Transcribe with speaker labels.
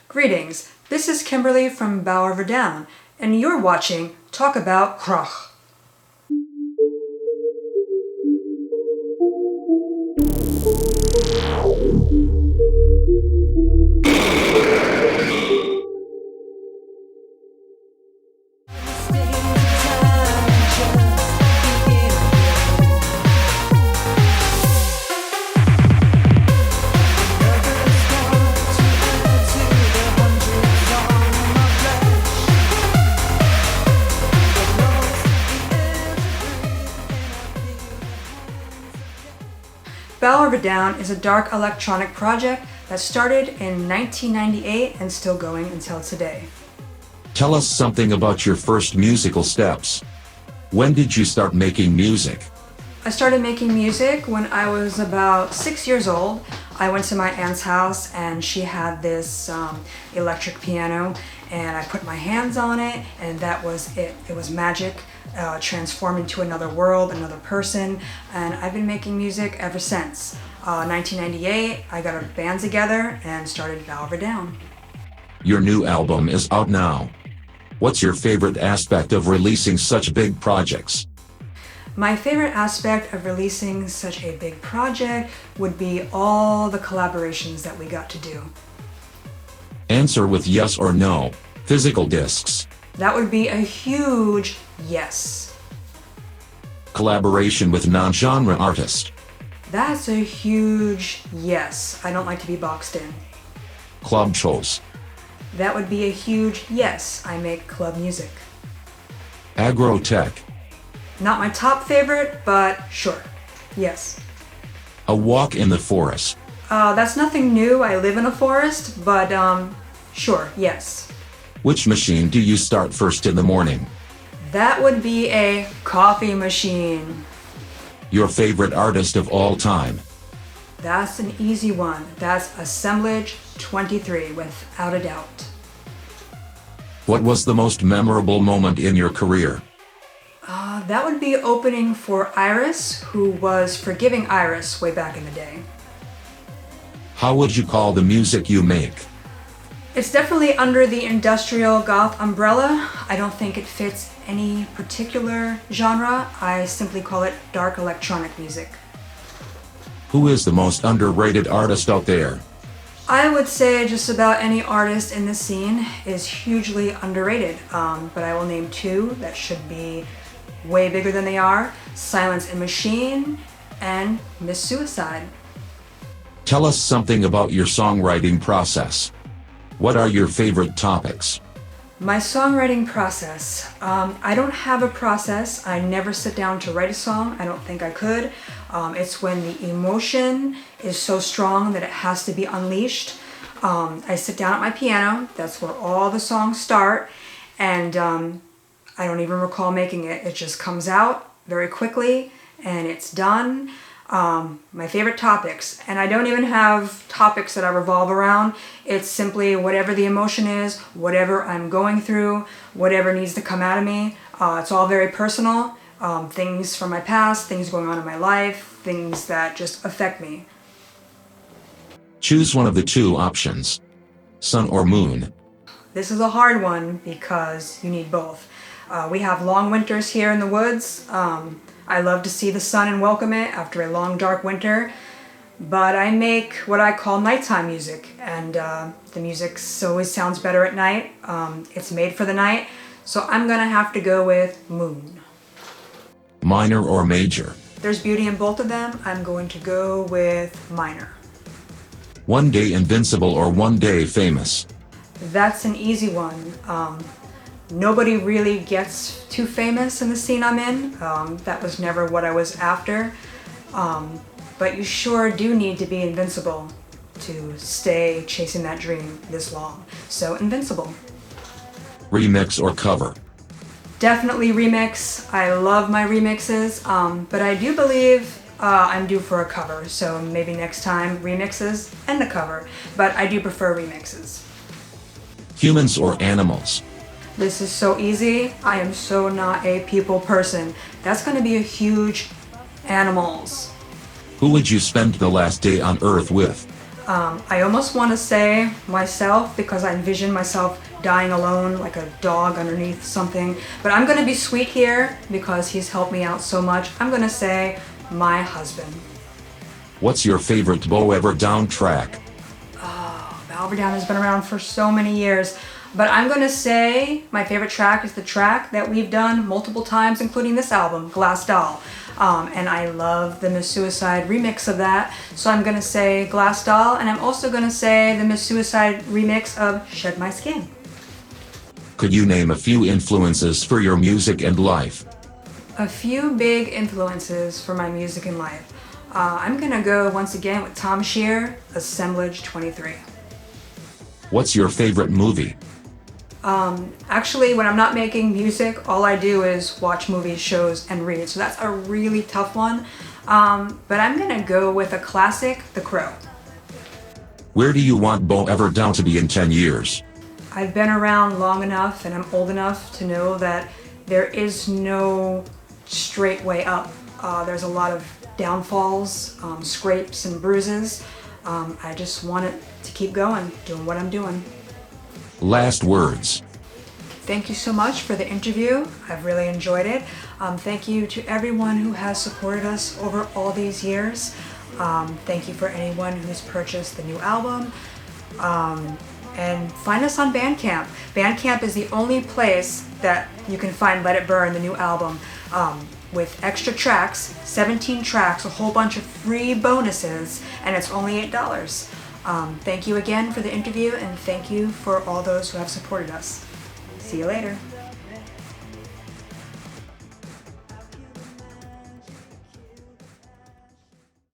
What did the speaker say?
Speaker 1: Greetings, this is Kimberly from Bower Verdown, and you're watching Talk About Krach. Bower Verdown is a dark electronic project that started in 1998 and still going until today.
Speaker 2: Tell us something about your first musical steps. When did you start making music?
Speaker 1: I started making music when I was about 6 years old. I went to my aunt's house and she had this electric piano, and I put my hands on it, and that was it. It was magic, transformed into another world, another person, and I've been making music ever since. 1998, I got a band together and started Bower Verdown.
Speaker 2: Your new album is out now. What's your favorite aspect of releasing such big projects?
Speaker 1: My favorite aspect of releasing such a big project would be all the collaborations that we got to do.
Speaker 2: Answer with yes or no. Physical discs.
Speaker 1: That would be a huge yes.
Speaker 2: Collaboration with non-genre artist.
Speaker 1: That's a huge yes. I don't like to be boxed in.
Speaker 2: Club shows.
Speaker 1: That would be a huge yes. I make club music.
Speaker 2: Agro-tech.
Speaker 1: Not my top favorite, but sure. Yes.
Speaker 2: A walk in the forest.
Speaker 1: That's nothing new. I live in a forest, but sure, yes.
Speaker 2: Which machine do you start first in the morning?
Speaker 1: That would be a coffee machine.
Speaker 2: Your favorite artist of all time?
Speaker 1: That's an easy one. That's Assemblage 23, without a doubt.
Speaker 2: What was the most memorable moment in your career?
Speaker 1: That would be opening for Iris, who was Forgiving Iris way back in the day.
Speaker 2: How would you call the music you make?
Speaker 1: It's definitely under the industrial goth umbrella. I don't think it fits any particular genre. I simply call it dark electronic music.
Speaker 2: Who is the most underrated artist out there?
Speaker 1: I would say just about any artist in the scene is hugely underrated, but I will name two that should be way bigger than they are: Silence and Machine and MissSuicide.
Speaker 2: Tell us something about your songwriting process. What are your favorite topics?
Speaker 1: My songwriting process. I don't have a process. I never sit down to write a song. I don't think I could. It's when the emotion is so strong that it has to be unleashed. I sit down at my piano. That's where all the songs start. And I don't even recall making it. It just comes out very quickly and it's done. My favorite topics, and I don't even have topics that I revolve around. It's simply whatever the emotion is, whatever I'm going through, whatever needs to come out of me. It's all very personal. Things from my past, things going on in my life, things that just affect me.
Speaker 2: Choose one of the two options. Sun or moon?
Speaker 1: This is a hard one because you need both. We have long winters here in the woods. I love to see the sun and welcome it after a long dark winter, but I make what I call nighttime music, and the music always sounds better at night. It's made for the night, so I'm gonna have to go with moon.
Speaker 2: Minor or major?
Speaker 1: There's beauty in both of them. I'm going to go with minor.
Speaker 2: One day invincible or one day famous?
Speaker 1: That's an easy one. Nobody really gets too famous in the scene I'm in. That was never what I was after. But you sure do need to be invincible to stay chasing that dream this long. So invincible.
Speaker 2: Remix or cover?
Speaker 1: Definitely remix. I love my remixes, but I do believe I'm due for a cover. So maybe next time remixes and a cover, but I do prefer remixes.
Speaker 2: Humans or animals?
Speaker 1: This is so easy. I am so not a people person. That's going to be a huge animals.
Speaker 2: Who would you spend the last day on Earth with?
Speaker 1: I almost want to say myself because I envision myself dying alone like a dog underneath something. But I'm going to be sweet here because he's helped me out so much. I'm going to say my husband.
Speaker 2: What's your favorite Bow Ever Down track?
Speaker 1: Bow Ever Down has been around for so many years. But I'm going to say my favorite track is the track that we've done multiple times, including this album, Glass Doll. And I love the MissSuicide remix of that. So I'm going to say Glass Doll, and I'm also going to say the MissSuicide remix of Shed My Skin.
Speaker 2: Could you name a few influences for your music and life?
Speaker 1: A few big influences for my music and life. I'm going to go once again with Tom Shear, Assemblage 23.
Speaker 2: What's your favorite movie?
Speaker 1: Actually, when I'm not making music, all I do is watch movies, shows, and read. So that's a really tough one. But I'm gonna go with a classic, The Crow.
Speaker 2: Where do you want Bow Ever Down to be in 10 years?
Speaker 1: I've been around long enough and I'm old enough to know that there is no straight way up. There's a lot of downfalls, scrapes, and bruises. I just want it to keep going, doing what I'm doing.
Speaker 2: Last words.
Speaker 1: Thank you so much for the interview. I've really enjoyed it. Thank you to everyone who has supported us over all these years. Thank you for anyone who's purchased the new album. And find us on Bandcamp. Bandcamp is the only place that you can find Let It Burn, the new album, with extra tracks, 17 tracks, a whole bunch of free bonuses, and it's only $8. Thank you again for the interview, and thank you for all those who have supported us. See you later.